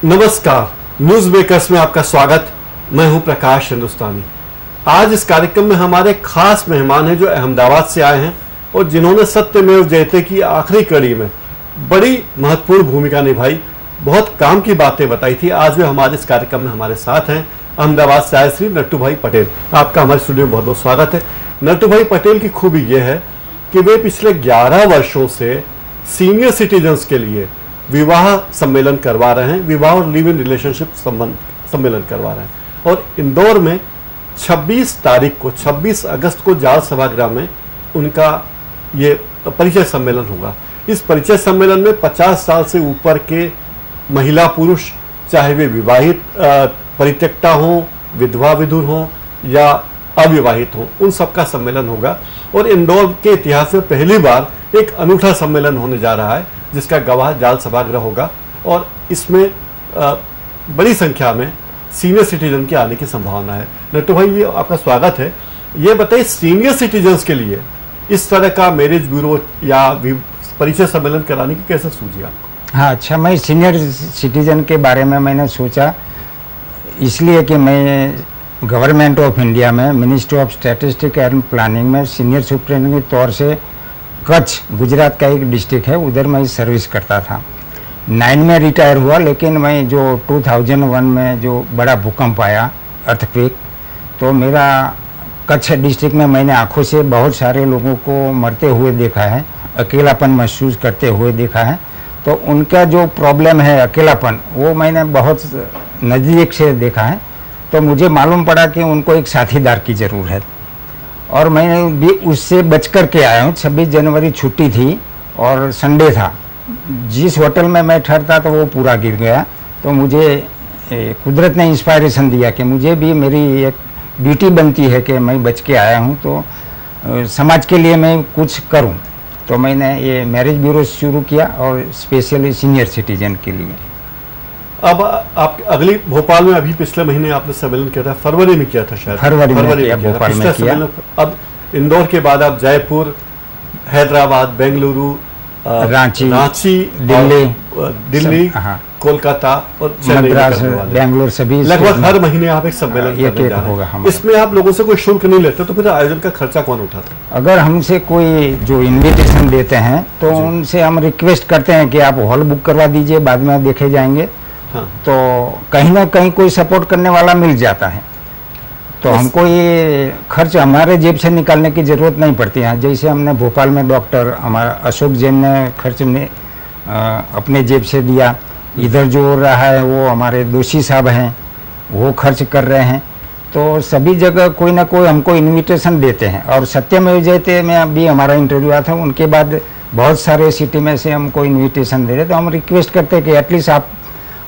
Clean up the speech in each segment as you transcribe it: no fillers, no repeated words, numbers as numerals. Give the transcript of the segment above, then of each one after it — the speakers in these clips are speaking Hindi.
नमस्कार, न्यूज मेकर्स में आपका स्वागत। मैं हूं प्रकाश हिंदुस्तानी। आज इस कार्यक्रम में हमारे खास मेहमान हैं जो अहमदाबाद से आए हैं और जिन्होंने सत्यमेव जयते की आखिरी कड़ी में बड़ी महत्वपूर्ण भूमिका निभाई, बहुत काम की बातें बताई थी। आज वे हमारे इस कार्यक्रम में हमारे साथ हैं। अहमदाबाद से आए श्री नट्टू भाई पटेल, आपका हमारे स्टूडियो में बहुत बहुत स्वागत है। नट्टू भाई पटेल की खूबी यह है कि वे पिछले 11 वर्षों से सीनियर सिटीजन्स के लिए विवाह सम्मेलन करवा रहे हैं, विवाह और लिव इन रिलेशनशिप सम्मेलन करवा रहे हैं। और इंदौर में 26 अगस्त को जाल सभागृह में उनका ये परिचय सम्मेलन होगा। इस परिचय सम्मेलन में 50 साल से ऊपर के महिला पुरुष, चाहे वे विवाहित परित्यक्ता हों, विधवा विधुर हों या अविवाहित हों, उन सबका सम्मेलन होगा। और इंदौर के इतिहास में पहली बार एक अनूठा सम्मेलन होने जा रहा है जिसका गवाह जाल सभागृह होगा और इसमें बड़ी संख्या में सीनियर सिटीजन के आने की संभावना है। नट्टू भाई, ये आपका स्वागत है। ये बताइए, सीनियर सिटीजन्स के लिए इस तरह का मैरिज ब्यूरो या परिचय सम्मेलन कराने की कैसे सूझी आपको? हाँ, अच्छा, मैं सीनियर सिटीजन के बारे में मैंने सोचा इसलिए कि मैं गवर्नमेंट ऑफ इंडिया में ministry of statistics and planning में सीनियर सुप्रिटेंडेंट के तौर से कच्छ, गुजरात का एक डिस्ट्रिक्ट है, उधर मैं सर्विस करता था। 9 में रिटायर हुआ, लेकिन मैं जो 2001 में जो बड़ा भूकंप आया, अर्थक्वेक, तो मेरा कच्छ डिस्ट्रिक्ट में मैंने आंखों से बहुत सारे लोगों को मरते हुए देखा है, अकेलापन महसूस करते हुए देखा है। तो उनका जो प्रॉब्लम है अकेलापन, वो मैंने बहुत नज़दीक से देखा है। तो मुझे मालूम पड़ा कि उनको एक साथीदार की ज़रूरत है और मैंने भी उससे बच कर के आया हूँ। 26 जनवरी छुट्टी थी और संडे था। जिस होटल में मैं ठहरता तो वो पूरा गिर गया। तो मुझे कुदरत ने इंस्पायरेशन दिया कि मुझे भी मेरी एक ड्यूटी बनती है कि मैं बच के आया हूँ तो समाज के लिए मैं कुछ करूँ। तो मैंने ये मैरिज ब्यूरो शुरू किया और स्पेशली सीनियर सिटीजन के लिए। अब आप अगली भोपाल में अभी पिछले महीने आपने सम्मेलन किया था, फरवरी में किया था शायद, फरवरी में भोपाल में किया। अब इंदौर के बाद आप जयपुर, हैदराबाद, बेंगलुरु, रांची, दिल्ली, कोलकाता और मद्रास, बेंगलोर, सभी लगभग हर महीने आप एक सम्मेलन करने जा रहे हैं। इसमें आप लोगों से कोई शुल्क नहीं लेते, तो फिर आयोजन का खर्चा कौन उठाता है? अगर हमसे कोई जो इन्विटेशन देते हैं तो उनसे हम रिक्वेस्ट करते हैं कि आप हॉल बुक करवा दीजिए, बाद में देखे जाएंगे। हाँ। तो कहीं ना कहीं कोई सपोर्ट करने वाला मिल जाता है, तो हमको ये खर्च हमारे जेब से निकालने की ज़रूरत नहीं पड़ती है। जैसे हमने भोपाल में डॉक्टर हमारा अशोक जैन ने खर्च ने अपने जेब से दिया। इधर जो हो रहा है वो हमारे दोषी साहब हैं, वो खर्च कर रहे हैं। तो सभी जगह कोई ना कोई हमको इनविटेशन देते हैं। और सत्यमेव जयते में अभी हमारा इंटरव्यू आया था, उनके बाद बहुत सारे सिटी में से हमको इनविटेशन दे रहे। तो हम रिक्वेस्ट करते हैं कि एटलीस्ट आप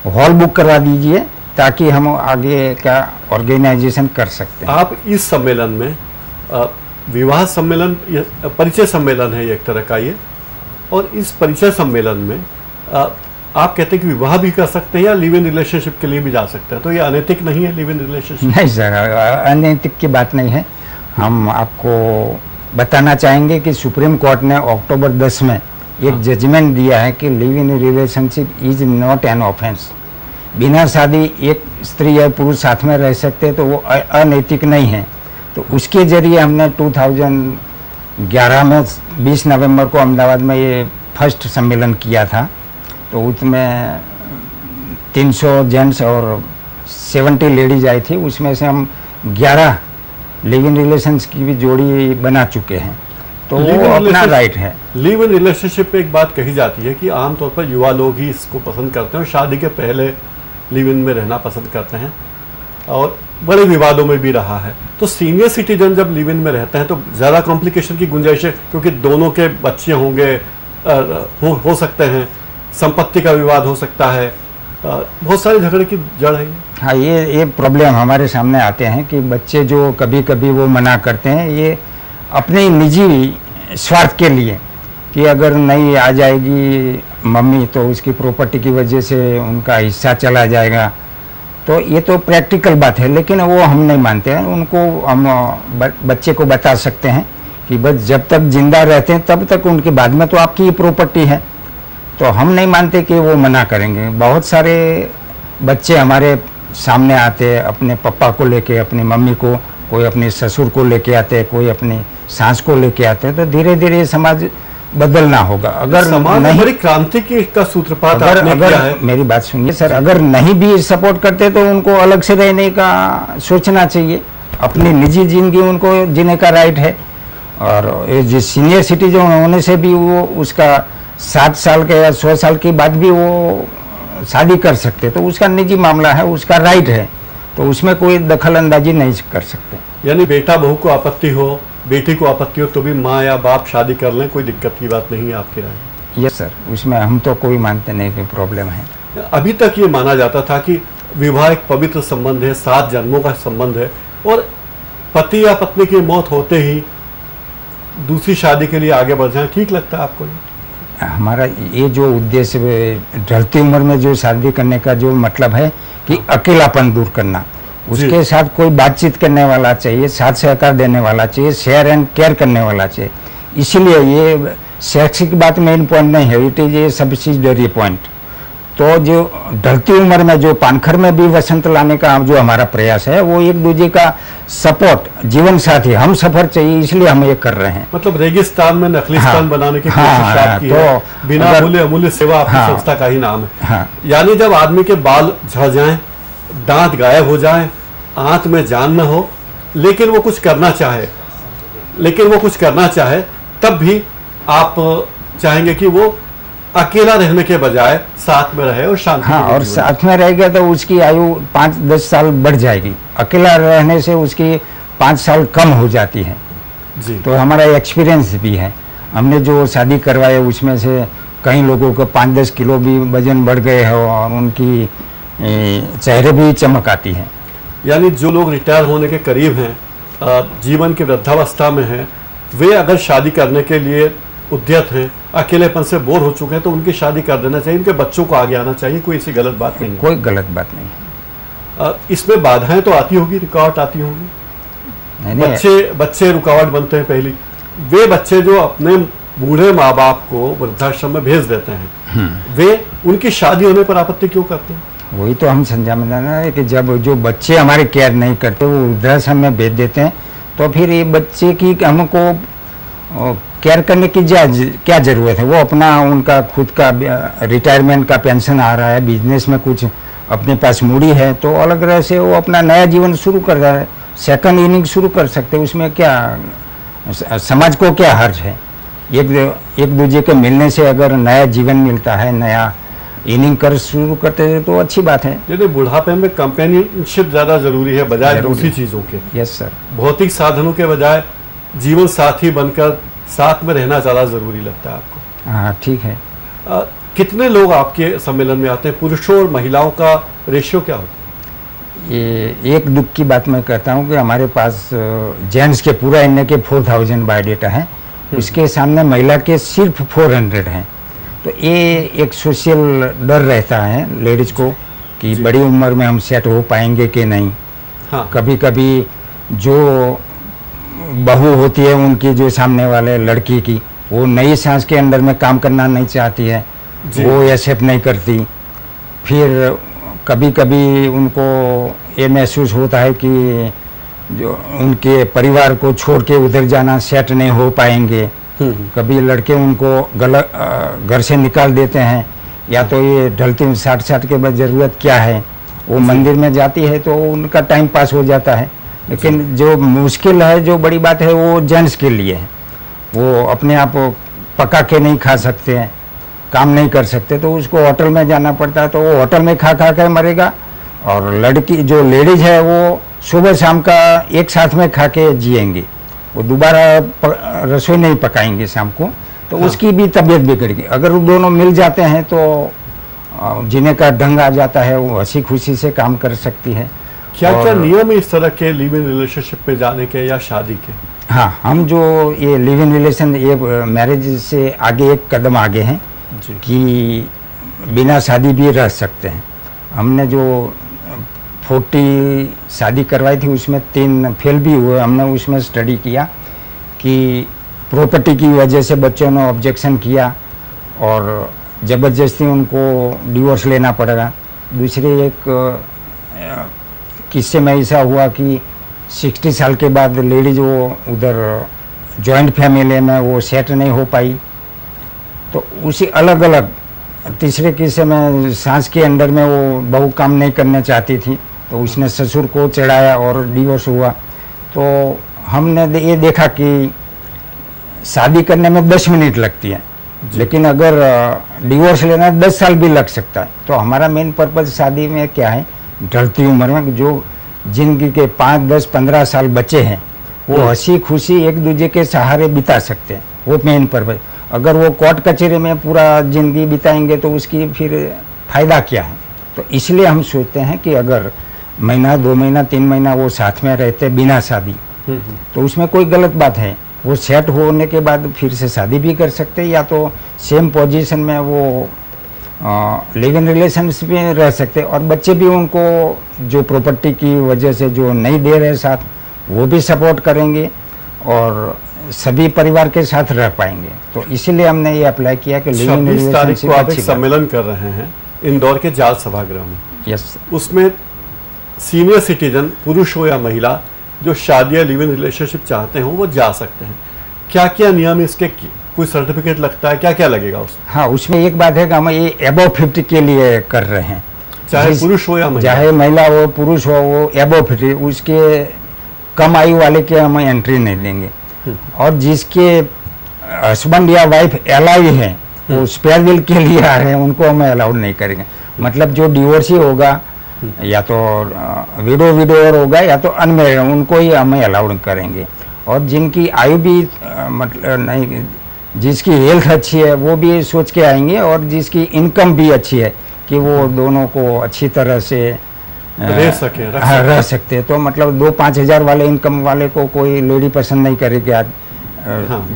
हॉल बुक करवा दीजिए ताकि हम आगे का ऑर्गेनाइजेशन कर सकते हैं। आप इस सम्मेलन में विवाह सम्मेलन, परिचय सम्मेलन है एक तरह का ये, और इस परिचय सम्मेलन में आप कहते हैं कि विवाह भी कर सकते हैं या लिव इन रिलेशनशिप के लिए भी जा सकते हैं, तो ये अनैतिक नहीं है लिव इन रिलेशनशिप? नहीं सर, अनैतिक की बात नहीं है। हम आपको बताना चाहेंगे कि सुप्रीम कोर्ट ने अक्टूबर 10 में एक जजमेंट दिया है कि live in relationship is not an offence. बिना शादी एक स्त्री या पुरुष साथ में रह सकते, तो वो अनैतिक नहीं है। तो उसके जरिए हमने 2011 में 20 नवंबर को अहमदाबाद में ये फर्स्ट सम्मेलन किया था। तो उसमें 300 जेंट्स और 70 लेडीज आई थी। उसमें से हम 11 लिव इन रिलेशंस की भी जोड़ी बना चुके हैं। तो वो अपना राइट है। लिव इन रिलेशनशिप पे एक बात कही जाती है कि आमतौर पर युवा लोग ही इसको पसंद करते हैं और शादी के पहले लिव इन में रहना पसंद करते हैं और बड़े विवादों में भी रहा है। तो सीनियर सिटीजन जब लिव इन में रहते हैं तो ज़्यादा कॉम्प्लिकेशन की गुंजाइश है, क्योंकि दोनों के बच्चे होंगे, हो सकते हैं, संपत्ति का विवाद हो सकता है, बहुत सारे झगड़े की जड़ है। हाँ, ये प्रॉब्लम हमारे सामने आते हैं कि बच्चे जो कभी कभी वो मना करते हैं, ये अपने निजी स्वार्थ के लिए कि अगर नहीं आ जाएगी मम्मी तो उसकी प्रॉपर्टी की वजह से उनका हिस्सा चला जाएगा। तो ये तो प्रैक्टिकल बात है, लेकिन वो हम नहीं मानते हैं। उनको हम बच्चे को बता सकते हैं कि बस जब तक जिंदा रहते हैं तब तक उनके बाद में तो आपकी प्रॉपर्टी है। तो हम नहीं मानते कि वो मना करेंगे। बहुत सारे बच्चे हमारे सामने आते, अपने पापा को लेके, अपनी मम्मी को, कोई अपने ससुर को लेके आते, कोई अपनी सास को लेके आते, तो धीरे धीरे समाज बदलना होगा। अगर समाज नहीं, बड़ी क्रांति की का सूत्रपात अगर आपने किया है। मेरी बात सुनिए सर, अगर नहीं भी सपोर्ट करते तो उनको अलग से रहने का सोचना चाहिए, अपनी निजी जिंदगी उनको जीने का राइट है। और ये जो सीनियर सिटीजन होने से भी वो उसका 7 साल के या 100 साल के बाद भी वो शादी कर सकते, तो उसका निजी मामला है, उसका राइट है, तो उसमें कोई दखल अंदाजी नहीं कर सकते। यानी बेटा बहू को आपत्ति हो, बेटी को आपत्ति हो तो भी माँ या बाप शादी कर लें, कोई दिक्कत की बात नहीं है आपके राय? यस सर, उसमें हम तो कोई मानते नहीं कि प्रॉब्लम है। अभी तक ये माना जाता था कि विवाह एक पवित्र संबंध है, 7 जन्मों का संबंध है, और पति या पत्नी की मौत होते ही दूसरी शादी के लिए आगे बढ़ जाए। ठीक लगता है आपको? हमारा ये जो उद्देश्य ढलती उम्र में जो शादी करने का जो मतलब है कि अकेलापन दूर करना, उसके साथ कोई बातचीत करने वाला चाहिए, साथ सहकार देने वाला चाहिए, शेयर एंड केयर करने वाला चाहिए। इसीलिए ये सेक्स की बात मेन पॉइंट नहीं है, it is A subsidiary point. तो जो ढलती उम्र में जो पानखर में भी वसंत लाने का जो हमारा प्रयास है, वो एक दूसरे का सपोर्ट, जीवन साथी, हम सफर चाहिए, इसलिए हम ये कर रहे हैं। मतलब रेगिस्तान में नकलिस्तान बनाने की कोशिश आपकी है, बिना अमूल्य सेवा आपकी संस्था का ही नाम है। यानी जब आदमी के बाल झड़ जाएं, दांत गायब हो जाएं, आंत में जान न हो, लेकिन वो कुछ करना चाहे, तब भी आप चाहेंगे कि वो अकेला रहने के बजाय साथ में रहे और शांति। हाँ, और साथ में रहेगा तो उसकी आयु 5-10 साल बढ़ जाएगी, अकेला रहने से उसकी 5 साल कम हो जाती है जी। तो हमारा एक्सपीरियंस भी है, हमने जो शादी करवाए उसमें से कई लोगों को 5-10 किलो भी वजन बढ़ गए हैं और उनकी चेहरे भी चमक आती है। यानी जो लोग रिटायर होने के करीब हैं, जीवन की वृद्धावस्था में हैं, वे अगर शादी करने के लिए उद्यत हैं, अकेलेपन से बोर हो चुके हैं, तो उनकी शादी कर देना चाहिए, उनके बच्चों को आगे आना चाहिए, कोई ऐसी गलत बात नहीं है। कोई गलत बात नहीं है। इसमें बाधाएं तो आती होगी, रुकावट आती होगी। बच्चे रुकावट बनते हैं। पहली वे बच्चे जो अपने बूढ़े माँ बाप को वृद्धाश्रम में भेज देते हैं, वे उनकी शादी होने पर आपत्ति क्यों करते हैं? वही तो हम समझाना है कि जब जो बच्चे हमारे केयर नहीं करते, वो वृद्धाश्रम में भेज देते हैं, तो फिर ये बच्चे की हमको केयर करने की क्या ज़रूरत है? वो अपना उनका खुद का रिटायरमेंट का पेंशन आ रहा है, बिजनेस में कुछ अपने पास मूड़ी है, तो अलग तरह से वो अपना नया जीवन शुरू कर रहा है, सेकंड इनिंग शुरू कर सकते हैं। उसमें क्या समाज को क्या हर्ज है? एक दूसरे के मिलने से अगर नया जीवन मिलता है, नया इनिंग कर शुरू करते हैं, तो अच्छी बात है। यदि बुढ़ापे में कंपेनियनशिप ज़्यादा जरूरी है बजाय दूसरी चीज़ों के। Yes sir. भौतिक साधनों के बजाय जीवन साथी बनकर साथ में रहना ज़्यादा ज़रूरी लगता है आपको? हाँ, ठीक है। कितने लोग आपके सम्मेलन में आते हैं? पुरुषों और महिलाओं का रेशियो क्या होता है? ये एक दुख की बात मैं कहता हूँ कि हमारे पास जेंट्स के पूरा इंडिया के 4000 बायोडेटा हैं, उसके सामने महिला के सिर्फ 400 हैं। तो ये एक सोशल डर रहता है लेडीज को कि बड़ी उम्र में हम सेट हो पाएंगे कि नहीं। हाँ। कभी कभी जो बहू होती है उनकी, जो सामने वाले लड़की की, वो नई सांस के अंदर में काम करना नहीं चाहती है, वो एक्सेप्ट नहीं करती। फिर कभी कभी उनको ये महसूस होता है कि जो उनके परिवार को छोड़ के उधर जाना सेट नहीं हो पाएंगे। कभी लड़के उनको गलत घर से निकाल देते हैं, या तो ये ढलती 60 के बाद ज़रूरत क्या है, वो मंदिर में जाती है तो उनका टाइम पास हो जाता है। लेकिन जो मुश्किल है, जो बड़ी बात है, वो जेंट्स के लिए है। वो अपने आप पका के नहीं खा सकते हैं, काम नहीं कर सकते, तो उसको होटल में जाना पड़ता है, तो वो होटल में खा खा के मरेगा। और लड़की जो लेडीज है वो सुबह शाम का एक साथ में खा के जिएंगी, वो दोबारा रसोई नहीं पकाएंगे शाम को, तो उसकी भी तबीयत बिगड़ेगी। अगर वो दोनों मिल जाते हैं तो जीने का ढंग आ जाता है, वो हंसी खुशी से काम कर सकती है। क्या क्या नियम है इस तरह के लिव इन रिलेशनशिप में जाने के या शादी के? हाँ, हम जो ये लिव इन रिलेशन, ये मैरिज से आगे एक कदम आगे हैं कि बिना शादी भी रह सकते हैं। हमने जो 40 शादी करवाई थी, उसमें 3 फेल भी हुए। हमने उसमें स्टडी किया कि प्रॉपर्टी की वजह से बच्चों ने ऑब्जेक्शन किया और ज़बरदस्ती उनको डिवोर्स लेना पड़ेगा। दूसरे एक किस्से में ऐसा हुआ कि 60 साल के बाद लेडीज वो उधर जॉइंट फैमिली में वो सेट नहीं हो पाई, तो उसी अलग अलग। तीसरे किस्से में सास के अंडर में वो बहू काम नहीं करना चाहती थी, तो उसने ससुर को चढ़ाया और डिवोर्स हुआ। तो हमने ये देखा कि शादी करने में 10 मिनट लगती है, लेकिन अगर डिवोर्स लेना 10 साल भी लग सकता है। तो हमारा मेन पर्पज़ शादी में क्या है, ढलती उम्र में जो जिंदगी के 5, 10, 15 साल बचे हैं वो हंसी खुशी एक दूसरे के सहारे बिता सकते हैं, वो मेन पर्पज़। अगर वो कोर्ट कचहरी में पूरा ज़िंदगी बिताएंगे तो उसकी फिर फ़ायदा क्या है। तो इसलिए हम सोचते हैं कि अगर महीना, 2 महीना, 3 महीना वो साथ में रहते बिना शादी, तो उसमें कोई गलत बात है। वो सेट होने के बाद फिर से शादी भी कर सकते हैं, या तो सेम पोजीशन में वो लिव इन रिलेशनशिप में रह सकते हैं। और बच्चे भी उनको जो प्रॉपर्टी की वजह से जो नहीं दे रहे साथ, वो भी सपोर्ट करेंगे और सभी परिवार के साथ रह पाएंगे। तो इसीलिए हमने ये अप्लाई किया कि लिव इन 26 तारीख को आप एक सम्मेलन कर रहे हैं इंदौर के जाल सभागृह में। यस, उसमें सीनियर सिटीजन पुरुष हो या महिला जो शादी या लिव इन रिलेशनशिप चाहते हो वो जा सकते हैं। क्या क्या नियम इसके, कोई सर्टिफिकेट लगता है, क्या क्या लगेगा उसमें? हाँ, उसमें एक बात है कि हम ये अबव 50 के लिए कर रहे हैं, चाहे पुरुष हो या महिला, चाहे महिला हो पुरुष हो, वो अबव 50, उसके कम आयु वाले के हम एंट्री नहीं देंगे। और जिसके हस्बैंड या वाइफ अलाइव है, वो स्पेयर विल के लिए आ रहे हैं, उनको हम अलाउड नहीं करेंगे। मतलब जो डिवोर्सी होगा या तो विडोवर होगा या तो अनमैरिड, उनको ही हमें अलाउड करेंगे। और जिनकी आयु भी मतलब नहीं, जिसकी हेल्थ अच्छी है वो भी सोच के आएंगे, और जिसकी इनकम भी अच्छी है कि वो दोनों को अच्छी तरह से रह सकते। तो मतलब 2-5 हज़ार वाले इनकम वाले को कोई लेडी पसंद नहीं करेगी आज।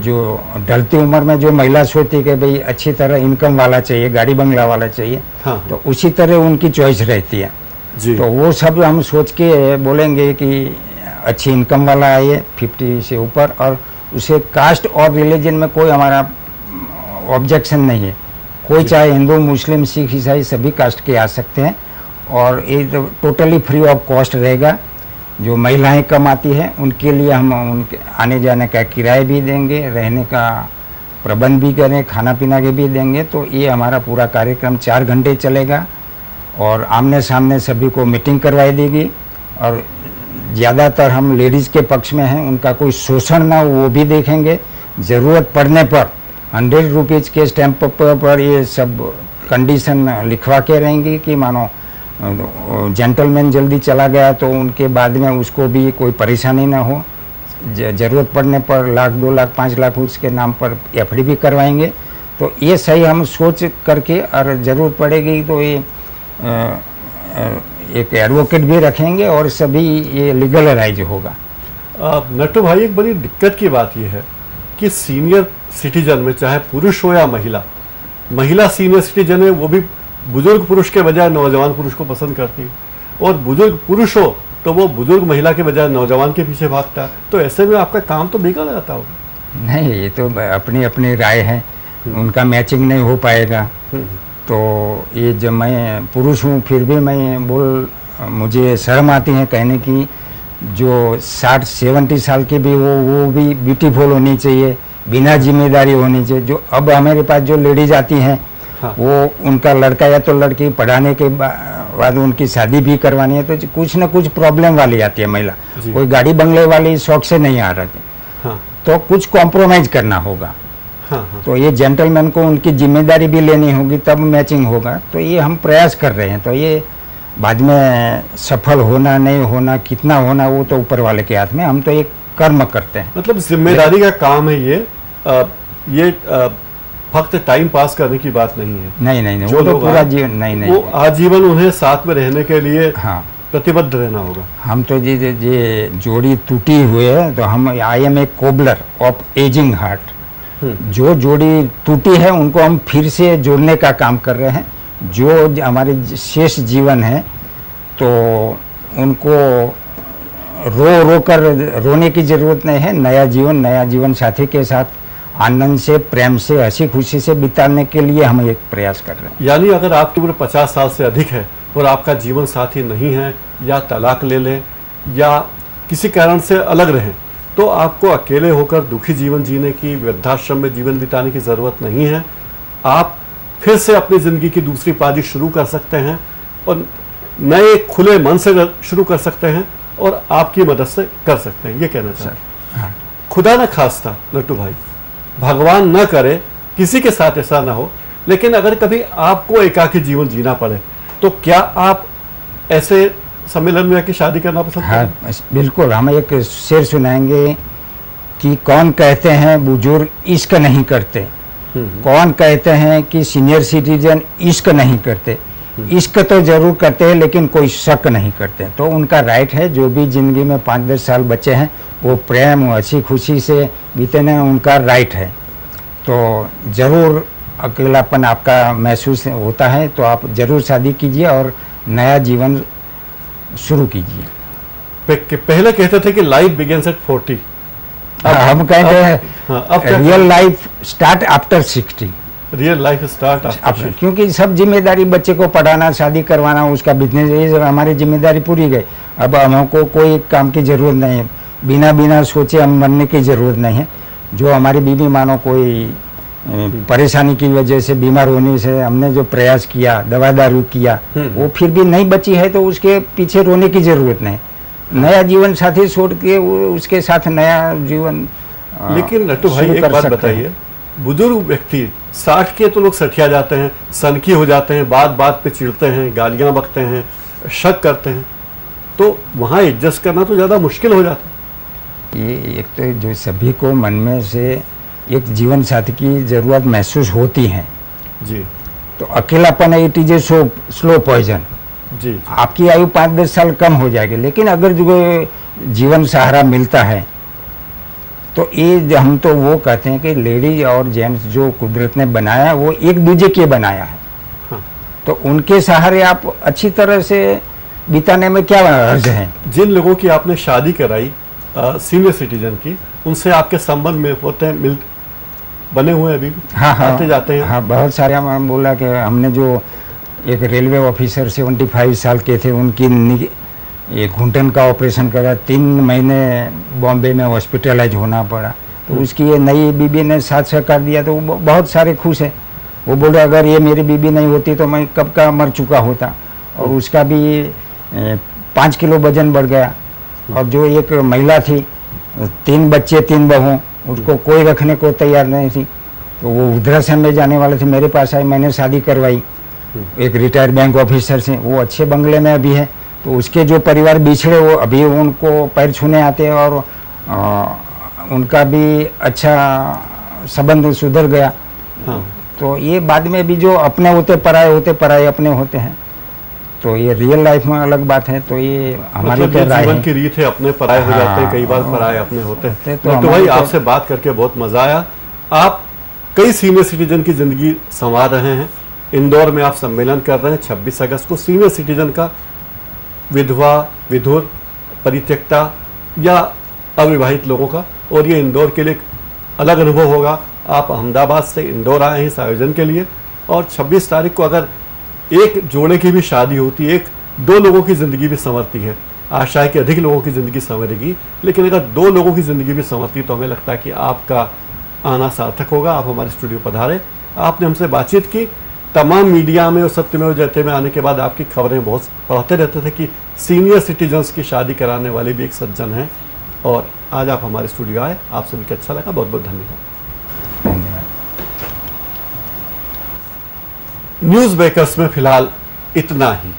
जो ढलती उम्र में जो महिला सोचती है कि भाई अच्छी तरह इनकम वाला चाहिए, गाड़ी बंगला वाला चाहिए, तो उसी तरह उनकी चॉइस रहती है जी। तो वो सब हम सोच के बोलेंगे कि अच्छी इनकम वाला आइए 50 से ऊपर, और उसे कास्ट और रिलीजन में कोई हमारा ऑब्जेक्शन नहीं है। कोई चाहे हिंदू, मुस्लिम, सिख, ईसाई सभी कास्ट के आ सकते हैं, और ये तो टोटली फ्री ऑफ कॉस्ट रहेगा। जो महिलाएं कमाती हैं उनके लिए हम उनके आने जाने का किराया भी देंगे, रहने का प्रबंध भी करें, खाना पीना के भी देंगे। तो ये हमारा पूरा कार्यक्रम 4 घंटे चलेगा, और आमने सामने सभी को मीटिंग करवाई देगी। और ज़्यादातर हम लेडीज़ के पक्ष में हैं, उनका कोई शोषण ना हो वो भी देखेंगे। ज़रूरत पड़ने पर 100 रुपीज़ के स्टैंप पर ये सब कंडीशन लिखवा के रहेंगी कि मानो जेंटलमैन जल्दी चला गया तो उनके बाद में उसको भी कोई परेशानी ना हो। ज़रूरत पड़ने पर 1 लाख, 2 लाख, 5 लाख उसके नाम पर एफडी भी करवाएंगे। तो ये सही हम सोच करके, और ज़रूरत पड़ेगी तो ये एक एडवोकेट भी रखेंगे, और सभी ये लीगलाइज होगा। नट्टू भाई, एक बड़ी दिक्कत की बात यह है कि सीनियर सिटीजन में चाहे पुरुष हो या महिला सीनियर सिटीजन है, वो भी बुजुर्ग पुरुष के बजाय नौजवान पुरुष को पसंद करती है, और बुजुर्ग पुरुष हो तो वो बुजुर्ग महिला के बजाय नौजवान के पीछे भागता है। तो ऐसे में आपका काम तो बिगड़ जाता होगा। नहीं, ये तो अपनी अपनी राय है, उनका मैचिंग नहीं हो पाएगा। तो ये जब मैं पुरुष हूँ फिर भी मैं मुझे शर्म आती है कहने की, जो 60-70 साल के भी वो भी ब्यूटीफुल होनी चाहिए, बिना जिम्मेदारी होनी चाहिए। जो अब हमारे पास जो लेडीज आती हैं, वो उनका लड़का या तो लड़की पढ़ाने के बाद उनकी शादी भी करवानी है, तो कुछ ना कुछ प्रॉब्लम वाली आती है महिला। कोई गाड़ी बंगले वाली शौक से नहीं आ रही, तो कुछ कॉम्प्रोमाइज करना होगा। तो ये जेंटलमैन को उनकी जिम्मेदारी भी लेनी होगी, तब मैचिंग होगा। तो ये हम प्रयास कर रहे हैं। तो ये बाद में सफल होना नहीं होना, कितना होना, वो तो ऊपर वाले के हाथ में। हम तो एक कर्म करते हैं, मतलब जिम्मेदारी का काम है ये फक्त टाइम पास करने की बात नहीं है। नहीं, वो तो पूरा जीवन नहीं, वो आजीवन उन्हें साथ में रहने के लिए प्रतिबद्ध रहना होगा। हम तो जी जोड़ी टूटी हुई है, तो हम I am a cobbler of ageing heart. जो जोड़ी टूटी है उनको हम फिर से जोड़ने का काम कर रहे हैं। जो हमारे शेष जीवन है तो उनको रो कर रोने की ज़रूरत नहीं है। नया जीवन साथी के साथ आनंद से, प्रेम से, हंसी खुशी से बिताने के लिए हम एक प्रयास कर रहे हैं। यानी अगर आपकी उम्र 50 साल से अधिक है और आपका जीवन साथी नहीं है, या तलाक ले लें या किसी कारण से अलग रहें, तो आपको अकेले होकर दुखी जीवन जीने की, वृद्धाश्रम में जीवन बिताने की ज़रूरत नहीं है। आप फिर से अपनी ज़िंदगी की दूसरी पारी शुरू कर सकते हैं और नए खुले मन से शुरू कर सकते हैं और आपकी मदद से कर सकते हैं, ये कहना चाहते हैं। हाँ। खुदा न खास्ता नट्टू भाई, भगवान न करे किसी के साथ ऐसा ना हो, लेकिन अगर कभी आपको एकाकी जीवन जीना पड़े तो क्या आप ऐसे सम्मेलन में आके शादी करना पसंद करें? हाँ बिल्कुल। हम एक शेर सुनाएंगे कि कौन कहते हैं बुजुर्ग इश्क नहीं करते, कौन कहते हैं कि सीनियर सिटीजन इश्क नहीं करते। इश्क तो जरूर करते हैं लेकिन कोई शक नहीं करते। तो उनका राइट है, जो भी जिंदगी में 5-10 साल बचे हैं वो प्रेम हंसी खुशी से बीतने उनका राइट है। तो ज़रूर अकेलापन आपका महसूस होता है तो आप ज़रूर शादी कीजिए और नया जीवन शुरू कीजिए। पहले कहते थे कि लाइफ बिगिंस एट 40, हम कहते हैं real life start after 60। Real life start after, क्योंकि सब जिम्मेदारी बच्चे को पढ़ाना, शादी करवाना, उसका बिजनेस, ये हमारी जिम्मेदारी पूरी गई। अब हमको कोई काम की ज़रूरत नहीं है, बिना सोचे हम मरने की ज़रूरत नहीं है। जो हमारी बीवी मानो कोई परेशानी की वजह से, बीमार होने से हमने जो प्रयास किया, दवा दारू किया, वो फिर भी नहीं बची है तो उसके पीछे रोने की ज़रूरत नहीं। नया जीवन साथी छोड़ के उसके साथ नया जीवन। लेकिन नट्टू भाई एक बात बताइए, बुजुर्ग व्यक्ति 60 के तो लोग सठिया जाते हैं, सनकी हो जाते हैं, बात बात पे चिढ़ते हैं, गालियां बकते हैं, शक करते हैं, तो वहाँ एडजस्ट करना तो ज़्यादा मुश्किल हो जाता है। ये एक तो जो सभी को मन में से एक जीवन साथी की ज़रूरत महसूस होती है जी। तो अकेलापन it is a slow poison. जी। आपकी आयु 5-10 साल कम हो जाएगी, लेकिन अगर जो जीवन सहारा मिलता है तो ये हम तो वो कहते हैं कि लेडीज और जेंट्स जो कुदरत ने बनाया वो एक दूसरे के बनाया है। हाँ। तो उनके सहारे आप अच्छी तरह से बिताने में क्या हर्ज है। जिन लोगों की आपने शादी कराई सीनियर सिटीजन की, उनसे आपके संबंध में होते हैं, बने हुए अभी भी? हाँ हाँ आते जाते हैं? हाँ, बहुत सारे। हम बोला कि हमने जो एक रेलवे ऑफिसर 75 साल के थे, उनकी ये घुटन का ऑपरेशन करा, 3 महीने बॉम्बे में हॉस्पिटलाइज होना पड़ा, तो उसकी ये नई बीबी ने साथ सहकार दिया, तो वो बहुत सारे खुश है। वो बोले अगर ये मेरी बीबी नहीं होती तो मैं कब का मर चुका होता। और उसका भी 5 किलो वजन बढ़ गया। और जो एक महिला थी, 3 बच्चे 3 बहू, उसको कोई रखने को तैयार नहीं थी, तो वो वृद्धाश्रम में जाने वाले थे, मेरे पास आई, मैंने शादी करवाई एक रिटायर्ड बैंक ऑफिसर से। वो अच्छे बंगले में अभी है, तो उसके जो परिवार बिछड़े वो अभी उनको पैर छूने आते हैं और उनका भी अच्छा संबंध सुधर गया। हाँ। तो ये बाद में भी जो अपने होते पराए अपने होते हैं, तो ये रियल लाइफ में अलग बात है। तो ये हमारी मतलब जीवन की रीत है, अपने पराए हो जाते हैं, कई बार पराए अपने होते हैं। तो भाई आपसे बात करके बहुत मजा आया। आप कई सीनियर सिटीजन की जिंदगी संवार रहे हैं। इंदौर में आप सम्मेलन कर रहे हैं 26 अगस्त को, सीनियर सिटीजन का, विधवा, विधुर, परित्यक्ता या अविवाहित लोगों का, और ये इंदौर के लिए अलग अनुभव होगा। आप अहमदाबाद से इंदौर आए हैं इस आयोजन के लिए, और 26 तारीख को अगर एक जोड़े की भी शादी होती, 1-2 लोगों की ज़िंदगी भी संवरती है। आशा है कि अधिक लोगों की ज़िंदगी संवरेगी, लेकिन अगर 2 लोगों की ज़िंदगी भी संवरती तो हमें लगता है कि आपका आना सार्थक होगा। आप हमारे स्टूडियो पधारे, आपने हमसे बातचीत की। तमाम मीडिया में और सत्यमेव जयते में आने के बाद आपकी खबरें बहुत पढ़ते रहते थे कि सीनियर सिटीजन्स की शादी कराने वाले भी एक सज्जन हैं, और आज आप हमारे स्टूडियो आए, आपसे मिलकर अच्छा लगा। बहुत बहुत धन्यवाद। न्यूज़ बेकर्स में फिलहाल इतना ही।